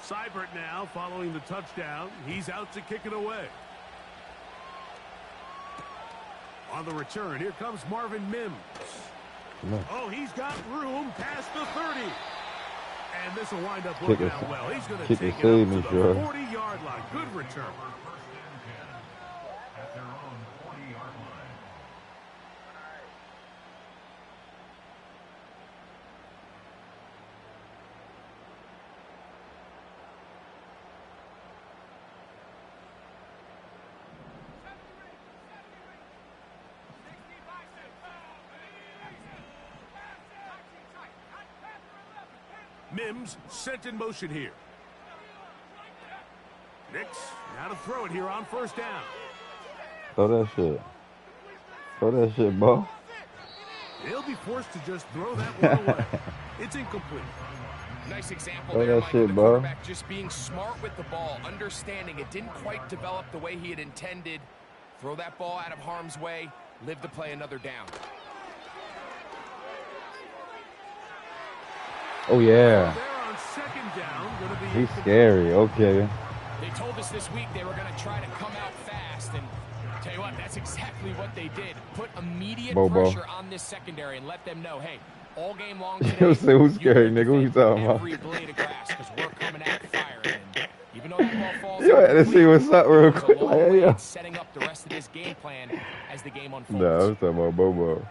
Seibert now following the touchdown. He's out to kick it away. On the return, here comes Marvin Mims. Oh, he's got room past the 30. And this will wind up working out well. He's going to take it up to the 40-yard line. Good return. At their own 40-yard line. Mims sent in motion here. Nix now to throw it here on first down. Throw that shit. Throw that shit, bro. He'll be forced to just throw that one away. It's incomplete. Nice example throw there, that Mike, shit, the bro. quarterback just being smart with the ball, understanding it didn't quite develop the way he had intended. Throw that ball out of harm's way, live to play another down. Oh, yeah. On second down, he's scary. Okay. They told us this week they were going to try to come out fast, and tell you what, that's exactly what they did. Put immediate pressure on this secondary and let them know, hey, all game long today, who's scary, nigga? Who you talking about? Every blade of grass, because we're coming out firing. And even though that ball falls, you had to see what's up real quick. Like, yeah. Setting up the rest of this game plan as the game unfolds. No, I was talking about Bobo.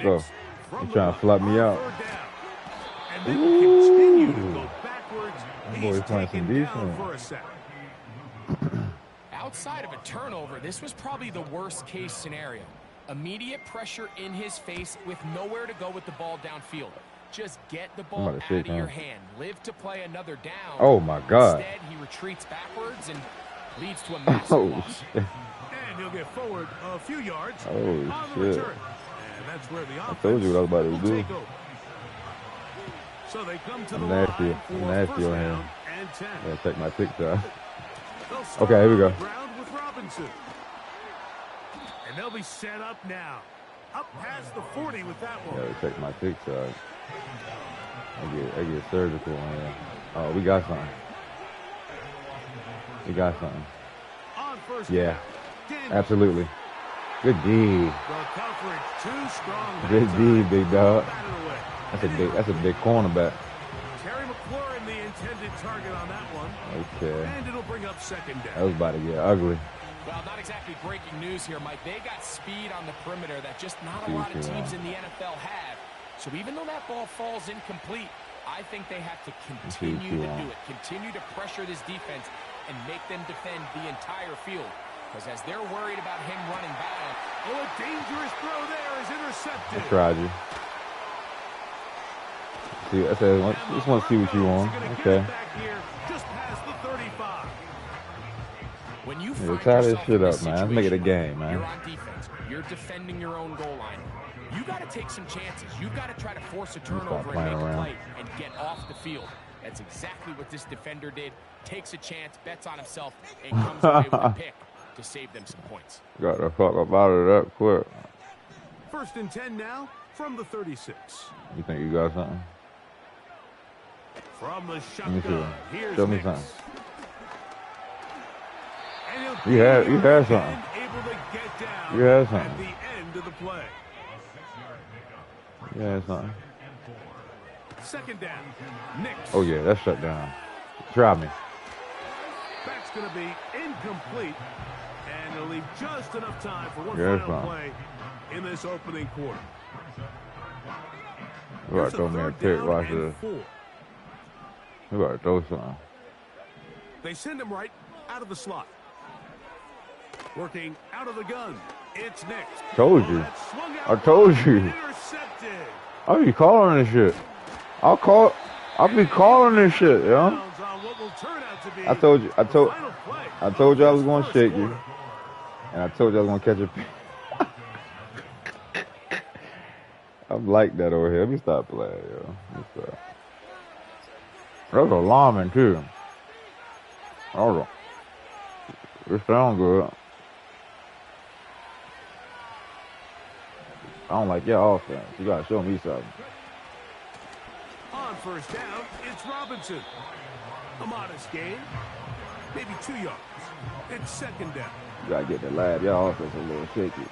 So, you trying to flop me out? Ooh. Boy, playing some defense. Outside of a turnover, this was probably the worst case scenario. Immediate pressure in his face with nowhere to go with the ball downfield. Just get the ball out of your hand. Live to play another down. Oh my God. Instead, he retreats backwards and leads to a massive loss. And he'll get forward a few yards on the shit. return. And that's where the I told you what I was about to do. So they come to I'm the nasty. line I'm for nasty first on down him. and 10. Gotta check my TikTok. Okay, here we go. With Robinson. And they'll be set up now. Up past the 40 with that one. Gotta check my TikTok. I get surgical on here. Oh, we got something. We got something. On first yeah, down, absolutely. Good D. The coverage too strong. Good D, big dog. That's a big cornerback. Terry McLaurin, the intended target on that one. Okay. And it'll bring up second down. That was about to get ugly. Well, not exactly breaking news here, Mike. They got speed on the perimeter that just not a lot of teams in the NFL have. So even though that ball falls incomplete, I think they have to continue to do it. Continue to pressure this defense and make them defend the entire field. Because as they're worried about him running back, a dangerous throw there is intercepted. I tried you. See, I said, just want to see what you want. Okay. Just past the 35. When you tie this shit up, man. Let's make it a game, man. You're on defense. You're defending your own goal line. You got to take some chances. You got to try to force a turnover and make a play and get off the field. That's exactly what this defender did. Takes a chance, bets on himself, and comes away with a pick to save them some points. Got the fuck up out of that quick. First and 10 now from the 36. You think you got something? From the shotgun, here's Show me Nix. something. And you had something. Able to get down you had something. At the end of the play. You had something. Second down, Nix. Oh yeah, that's shut down. Try me. That's going to be incomplete, and it'll leave just enough time for one final play in this opening quarter. You about to throw me a pick, watch this. You about to throw something. They send him right out of the slot. Working out of the gun. It's Nix. Told you. I told you. I'll be calling this shit. I'll be calling this shit, yo. I told you I was gonna shake you. And I told you I was gonna catch a I'm like that over here. Let me stop playing, yo. That was alarming too. Hold on. It sounds good. I don't like your offense. You gotta show me something. On first down, it's Robinson. A modest gain, maybe 2 yards. It's second down. You gotta get the lab. Y'all offense a little shaky.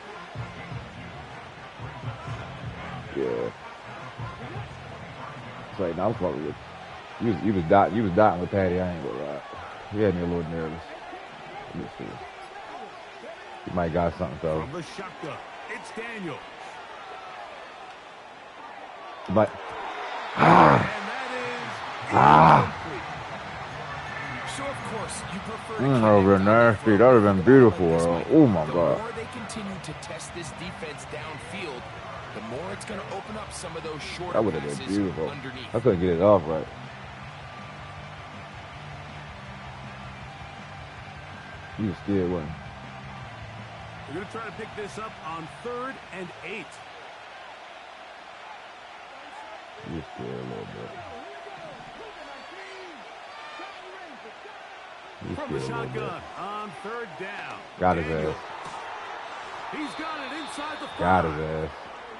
Yeah. It's like, I'm fucking with you. You was dying with Patty. I ain't gonna lie. He had me a little nervous. Let me see. He might got something, though. From the shotgun, it's Daniel. But and that is So of course you prefer over nasty. That would have been beautiful. Oh my God. The more they continue to test this defense downfield, the more it's going to open up some of those short That would have been passes beautiful. underneath. I couldn't get it off right. You was scared, wasn't you? We're going to try to pick this up on 3rd and 8. You was scared a little bit. From the shotgun on 3rd down. Got his ass. He's got it inside the 5. Got his ass.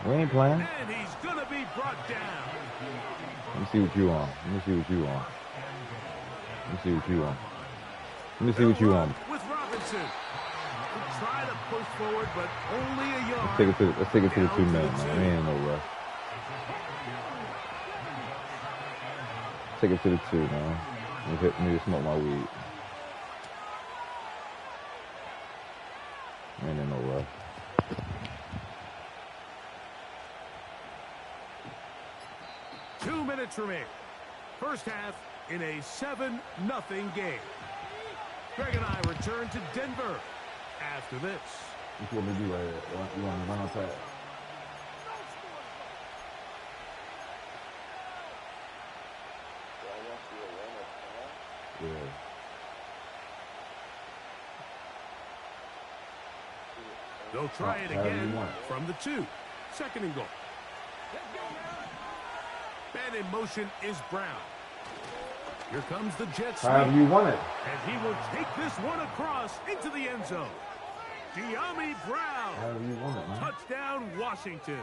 We ain't playing. And he's going to be brought down. Let me see what you want. Let me see what you want. Let me see what you want. Let me see what you want. With Robinson. We'll try to push forward, but only a yard. Let's take it to the 2 minutes, man. We ain't no rush. Take it to the 2, man. Let me smoke my weed. Ain't in no rush. Two minutes remain. First half in a 7-0 game. Greg and I return to Denver after this. What you want me to do right here? You want me to run on pass? Yeah. They'll try it again from the 2. Second and goal. Man in motion is Brown. Here comes the Jets. However you want it. And he will take this one across into the end zone. De'Ami Brown. However you want it, man. Touchdown, Washington.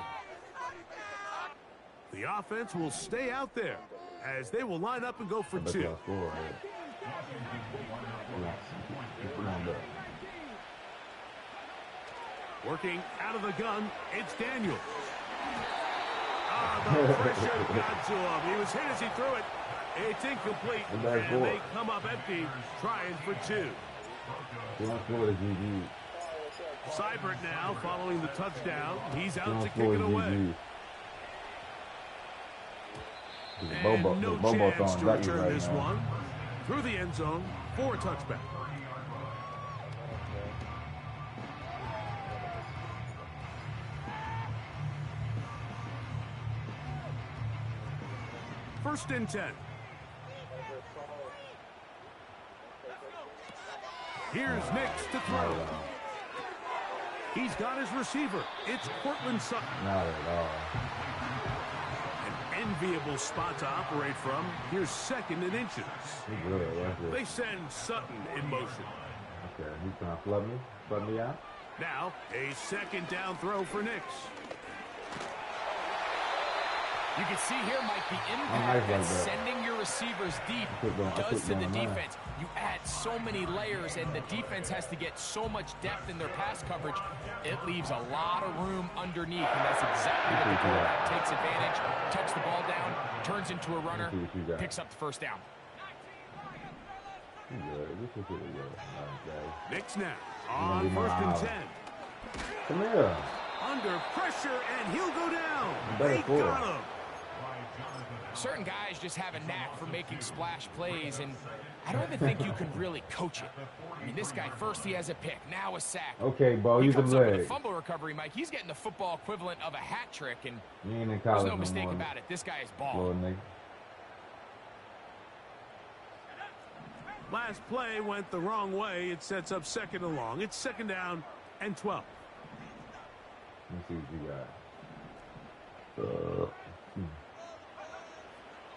The offense will stay out there as they will line up and go for 2. Working out of the gun, it's Daniels. The pressure got to him. He was hit as he threw it. It's incomplete, and they come up empty, trying for 2. Seibert now following the touchdown. He's out to kick it away. And no chance to return this one. Through the end zone for a touchback. First and 10. Here's Nix to throw. He's got his receiver. It's Cortland Sutton. Not at all. An enviable spot to operate from. Here's 2nd and inches. They send Sutton in motion. Okay, he's trying to flood me out. Now, a 2nd down throw for Nix. You can see here, Mike, the impact that sending your receivers deep does to the defense. You add so many layers, and the defense has to get so much depth in their pass coverage. It leaves a lot of room underneath, and that's exactly what the quarterback takes advantage. Tucks the ball down, turns into a runner, picks up the first down. Nix now on 1st and 10. Come here. Under pressure, and he'll go down. They got him. Certain guys just have a knack for making splash plays, and I don't even think you can really coach it. I mean, this guy, first he has a pick, now a sack. Okay, bro, you can comes up with a leg. fumble recovery, Mike. He's getting the football equivalent of a hat trick, and you ain't in college there's no mistake about it. This guy is ball. Last play went the wrong way. It sets up 2nd and long. It's 2nd down and 12. Let me see what you got.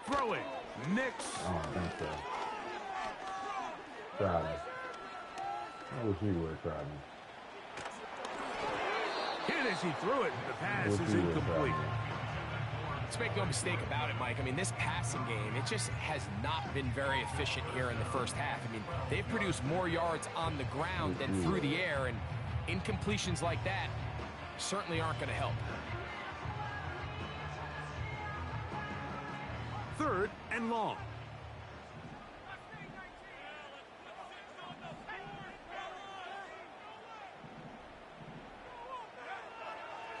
Throwing. Nix. I don't think so. Try me. I wish he would have tried me. Hit as he threw it. The pass is incomplete. Let's make no mistake about it, Mike. I mean, this passing game, it just has not been very efficient here in the first half. I mean, they've produced more yards on the ground than through the air, and incompletions like that certainly aren't going to help. 3rd and long.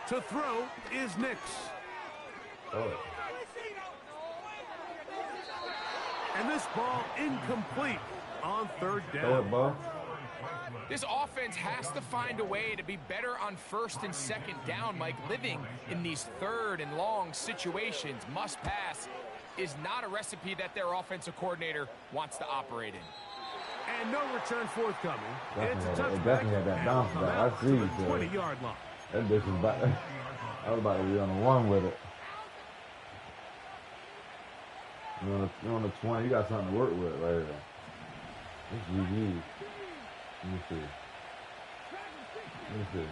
To throw is Nix. Oh. And this ball incomplete on 3rd down. Throw it, ball. This offense has to find a way to be better on 1st and 2nd down, Mike. Living in these 3rd and long situations, must pass, is not a recipe that their offensive coordinator wants to operate in. And no return forthcoming. It's a touchback. Definitely had that bounce back. I see you. 20-yard line. That bitch was about. I was about to be on the 1 with it. You're on the 20. You got something to work with right there. It's GG. Let me see. Let me see.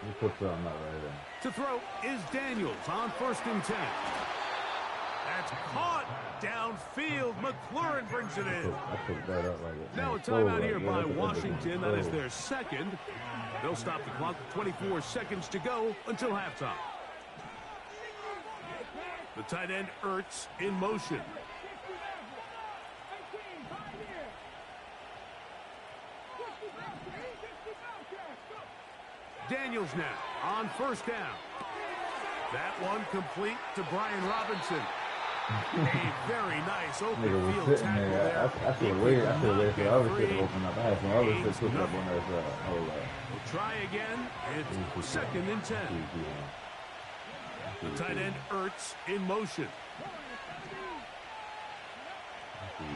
Let me put something out right there. To throw is Daniels on 1st and 10. That's caught downfield. McLaurin brings it in. I picked that up like that. Now a timeout here by Washington. That is their 2nd. They'll stop the clock. 24 seconds to go until halftime. The tight end Ertz in motion. Daniels now on 1st down. That one complete to Brian Robinson. A very nice open field tackle there. I should have waited. I should have waited for the other shit to open up. I had some other shit put up on that side. We'll try again. It's 2nd and 10. The tight end Ertz in motion.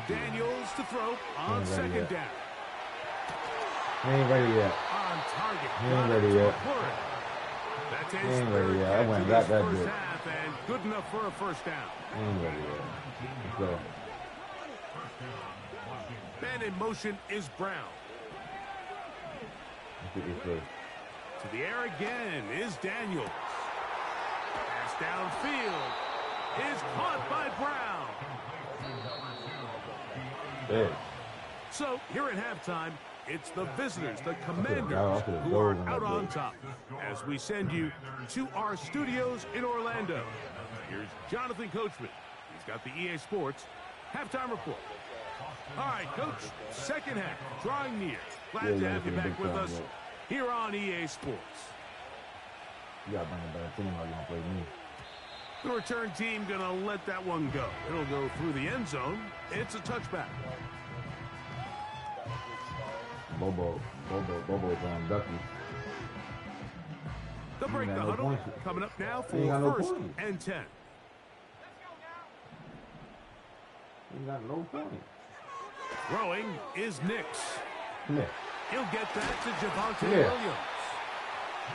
Daniels to throw on 2nd down. He ain't ready yet. On target. He ain't ready yet. That's He ain't ready yet. I went and got that bit. And good enough for a 1st down. He ain't ready yet. Let's go. Man in motion is Brown. To the air again is Daniels. Pass downfield is caught by Brown. Hey. So here at halftime, it's the visitors, the Commanders, who are out on top as we send you to our studios in Orlando. Here's Jonathan Coachman. He's got the EA Sports halftime report. All right, Coach, 2nd half, drawing near. Glad to have you back with us here on EA Sports. You got to bring a better team or you're going to play me. The return team going to let that one go. It'll go through the end zone. It's a touchback. Bobo's on Ducky. They'll break the huddle. Coming up now for 1st and 10. He got no point. Throwing is Nix. Yeah. He'll get that to Javonte Williams.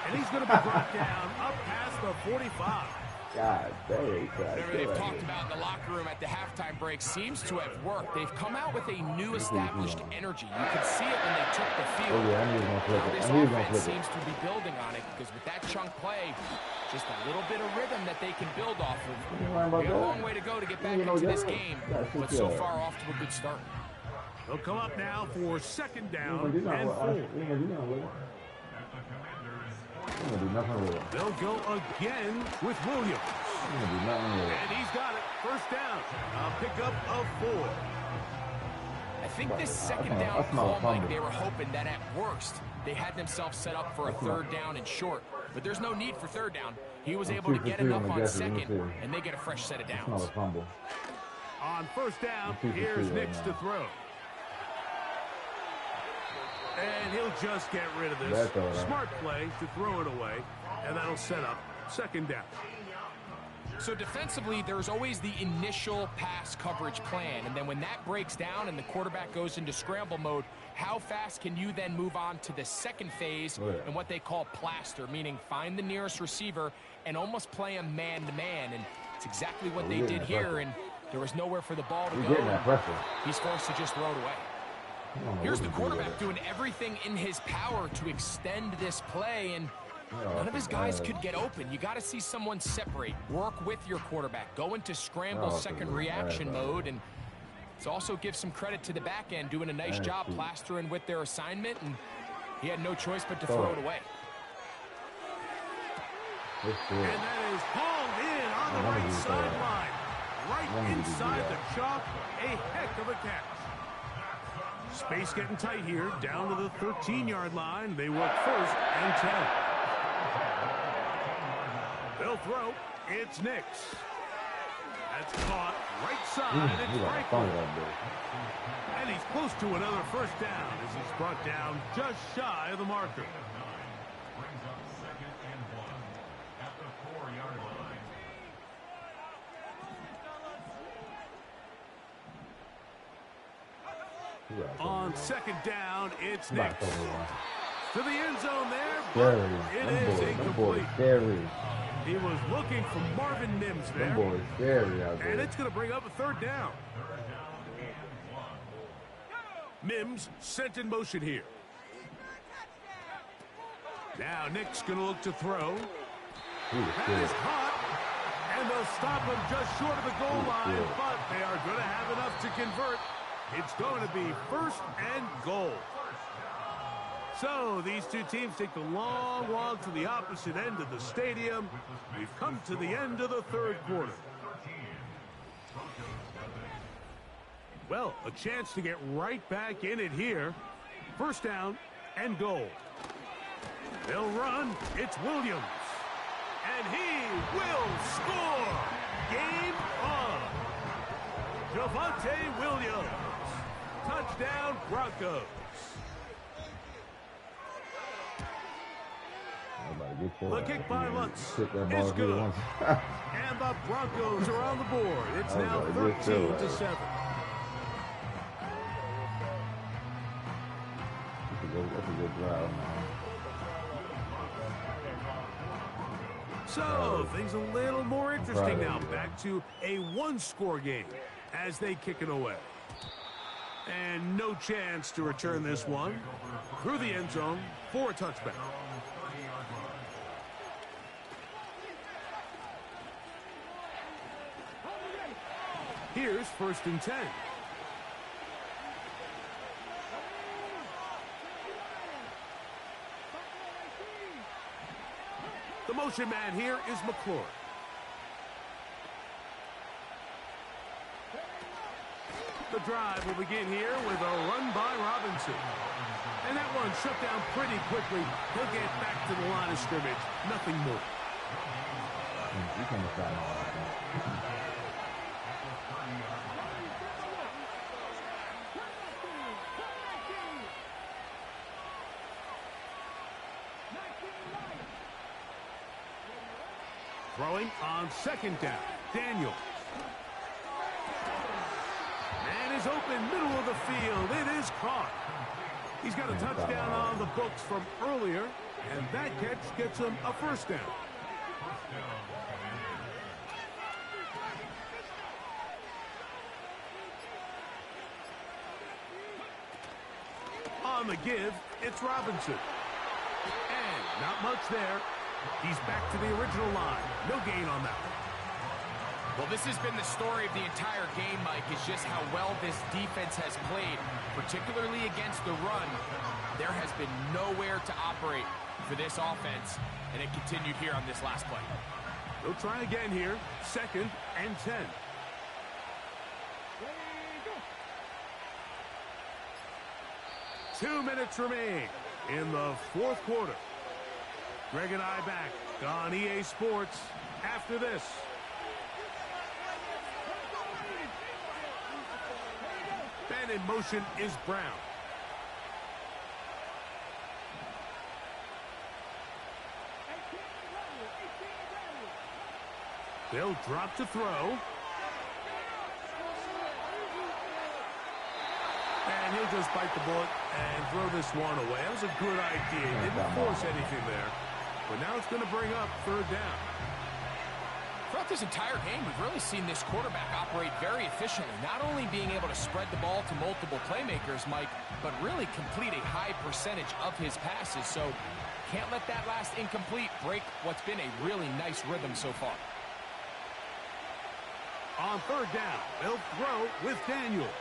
And he's going to be brought down up past the 45. God dang. Whatever they've talked about in the locker room at the halftime break seems to have worked. They've come out with a new established energy. You could see it when they took the field. Oh, yeah, I knew he was going to flip it. This offense seems to be building on it because with that chunk play, just a little bit of rhythm that they can build off of. We got a long way to go to get back into this game, but so far off to a good start. They'll come up now for 2nd down and 4. They'll go again with Williams. And he's got it. 1st down. A pickup of 4. I think this 2nd down call, Mike, they were hoping that at worst they had themselves set up for a 3rd down and short. But there's no need for 3rd down. He was able to get enough on 2nd, and they get a fresh set of downs. On 1st down, here's Nix to throw. And he'll just get rid of this. Smart play to throw it away, and that'll set up 2nd down. So defensively, there's always the initial pass coverage plan, and then when that breaks down and the quarterback goes into scramble mode, how fast can you then move on to the 2nd phase and what they call plaster, meaning find the nearest receiver and almost play him man-to-man, and it's exactly what they did here, and there was nowhere for the ball to go. He's forced to just throw it away. Here's the quarterback doing everything in his power to extend this play, and none of his guys could get open. You got to see someone separate, work with your quarterback, go into scramble second reaction mode, and it also gives some credit to the back end doing a nice job plastering with their assignment, and he had no choice but to throw it away. And that is hauled in on the right sideline. Right inside the chalk. A heck of a catch. Space getting tight here. Down to the 13-yard line. They work first and 10. They'll throw. It's Nix. That's caught right side. It's Franklin. And he's close to another first down as he's brought down just shy of the marker. Brings up 2nd and 1 at the 4-yard line. On 2nd down, it's Nix. To the end zone there, but it is incomplete. He was looking for Marvin Mims there. And it's going to bring up a 3rd down. Mims sent in motion here. Now Nick's going to look to throw. That is caught. And they'll stop him just short of the goal line, but they are going to have enough to convert. It's going to be 1st and goal. So these two teams take the long walk to the opposite end of the stadium. We've come to the end of the 3rd quarter. Well, a chance to get right back in it here. 1st down and goal. They'll run. It's Williams. And he will score. Game on. Javonte Williams. Touchdown Broncos. The kick by Lutz is good. And the Broncos are on the board. It's now 13-7. That's a good drive, man. So, things a little more interesting now. Back to a 1-score game as they kick it away. And no chance to return this one through the end zone for a touchback. Here's 1st and 10. The motion man here is McClure. The drive will begin here with a run by Robinson. And that one shut down pretty quickly. He'll get back to the line of scrimmage. Nothing more. Throwing on 2nd down. Daniel. Man is open, middle of the field. It is caught. He's got a touchdown on the books from earlier, and that catch gets him a 1st down. On the give, it's Robinson. And not much there. He's back to the original line. No gain on that one. Well, this has been the story of the entire game, Mike, is just how well this defense has played, particularly against the run. There has been nowhere to operate for this offense, and it continued here on this last play. They'll try again here. 2nd and 10. Two minutes remain in the 4th quarter. Greg and I back on EA Sports after this. And in motion is Brown. They'll drop to throw. And he'll just bite the bullet and throw this one away. That was a good idea. He didn't force anything there. But now it's going to bring up 3rd down. Throughout this entire game, we've really seen this quarterback operate very efficiently, not only being able to spread the ball to multiple playmakers, Mike, but really complete a high percentage of his passes. So can't let that last incomplete break what's been a really nice rhythm so far. On third down, they'll throw with Daniels.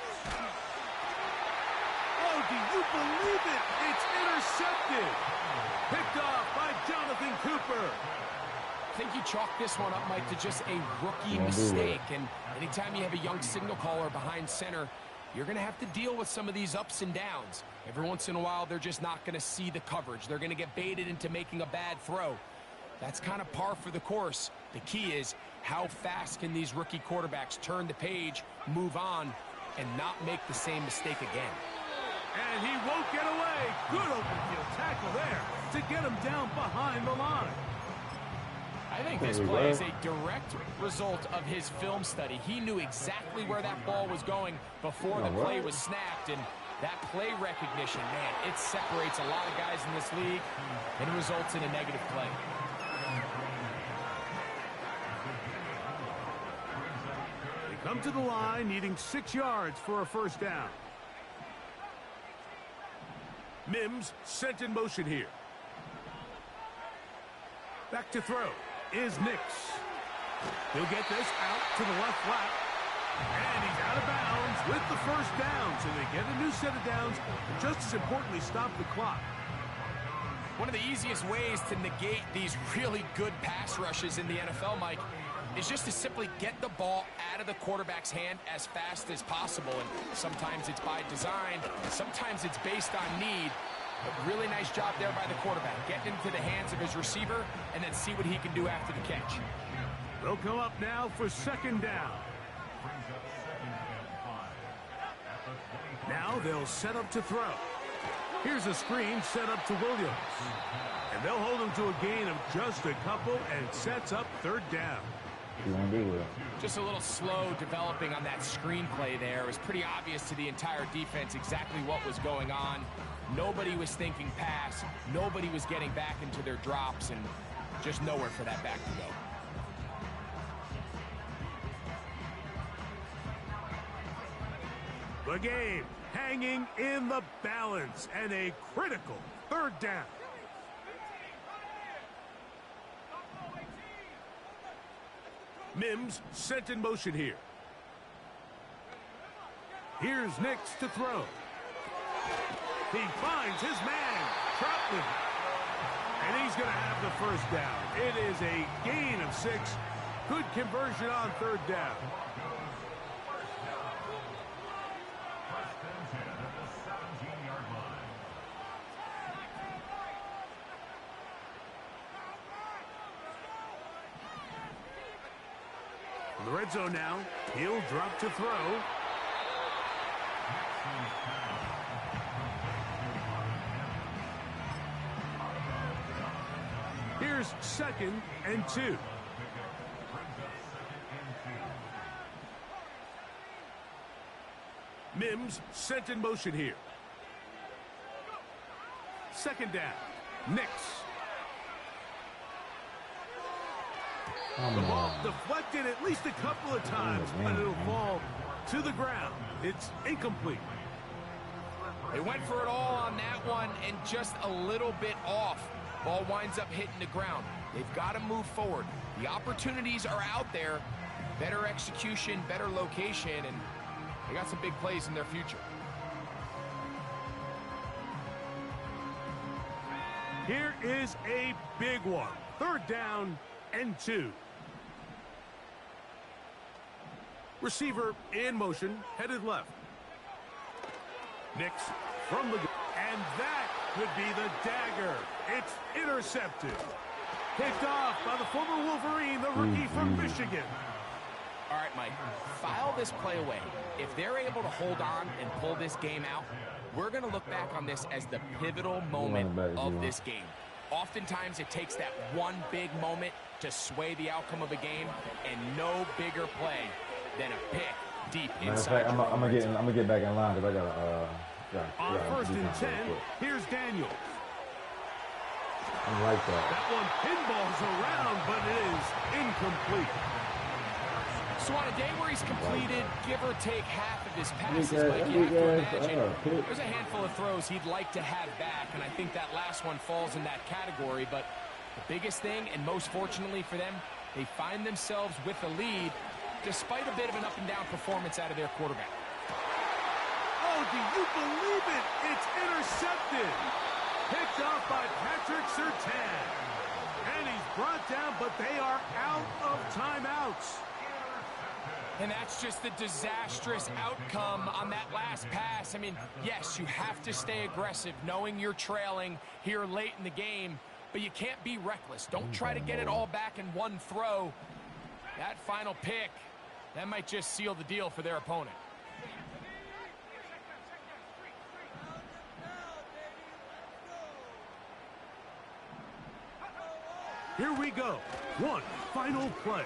Oh, do you believe it? It's intercepted. Picked off by Jonathan Cooper. I think you chalk this one up, Mike, to just a rookie mistake. And anytime you have a young signal caller behind center, you're going to have to deal with some of these ups and downs. Every once in a while, they're just not going to see the coverage. They're going to get baited into making a bad throw. That's kind of par for the course. The key is how fast can these rookie quarterbacks turn the page, move on, and not make the same mistake again. And he won't get away. Good open field tackle there to get him down behind the line. I think this play is a direct result of his film study. He knew exactly where that ball was going before the play was snapped, and that play recognition, man, it separates a lot of guys in this league, and it results in a negative play. They come to the line needing 6 yards for a first down. Mims sent in motion here. Back to throw is Nix. He'll get this out to the left flat. And he's out of bounds with the first down. So they get a new set of downs, and just as importantly, stop the clock. One of the easiest ways to negate these really good pass rushes in the NFL, Mike, is just to simply get the ball out of the quarterback's hand as fast as possible. And sometimes it's by design, sometimes it's based on need. But really nice job there by the quarterback, getting into the hands of his receiver and then see what he can do after the catch. They'll come up now for second down. Now they'll set up to throw. Here's a screen set up to Williams. And they'll hold him to a gain of just a couple, and it sets up third down. Just a little slow developing on that screenplay there. It was pretty obvious to the entire defense exactly what was going on. Nobody was thinking pass. Nobody was getting back into their drops, and just nowhere for that back to go. The game hanging in the balance, and a critical third down. Mims sent in motion here. Here's Nix to throw. He finds his man, Troutman. And he's going to have the first down. It is a gain of 6. Good conversion on third down. In the red zone now, he'll drop to throw. Here's 2nd and 2. Mims sent in motion here. Second down. Nix. The ball deflected at least a couple of times, but it'll fall to the ground. It's incomplete. They went for it all on that one and just a little bit off. Ball winds up hitting the ground. They've got to move forward. The opportunities are out there. Better execution, better location, and they got some big plays in their future. Here is a big one. Third down and 2. Receiver in motion, headed left. Nix from the... And that could be the dagger. It's intercepted. Picked off by the former Wolverine, the rookie from Michigan. All right, Mike, file this play away. If they're able to hold on and pull this game out, we're going to look back on this as the pivotal moment of this game. Oftentimes, it takes that one big moment to sway the outcome of a game, and no bigger play than a pick deep inside. I'm gonna get back in line because I got on first and 10, here's Daniels. I like that. That one pinballs around, but it is incomplete. So on a day where he's completed, give or take half of his passes, Mike, you have to imagine there's a handful of throws he'd like to have back, and I think that last one falls in that category. But the biggest thing, and most fortunately for them, they find themselves with a lead despite a bit of an up-and-down performance out of their quarterback. Oh, do you believe it? It's intercepted. Picked off by Patrick Surtain. And he's brought down, but they are out of timeouts. And that's just the disastrous outcome on that last pass. I mean, yes, you have to stay aggressive knowing you're trailing here late in the game, but you can't be reckless. Don't try to get it all back in one throw. That final pick, that might just seal the deal for their opponent. Here we go. One final play.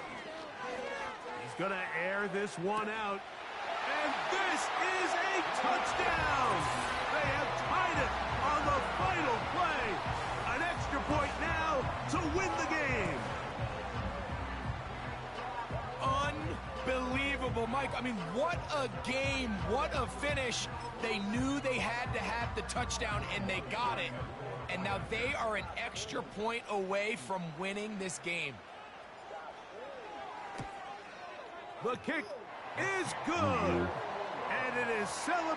He's going to air this one out. And this is a touchdown. They have tied it on the final play. An extra point now to win the game. Unbelievable, Mike. I mean, what a game. What a finish. They knew they had to have the touchdown, and they got it. And now they are an extra point away from winning this game. The kick is good. And it is celebrated.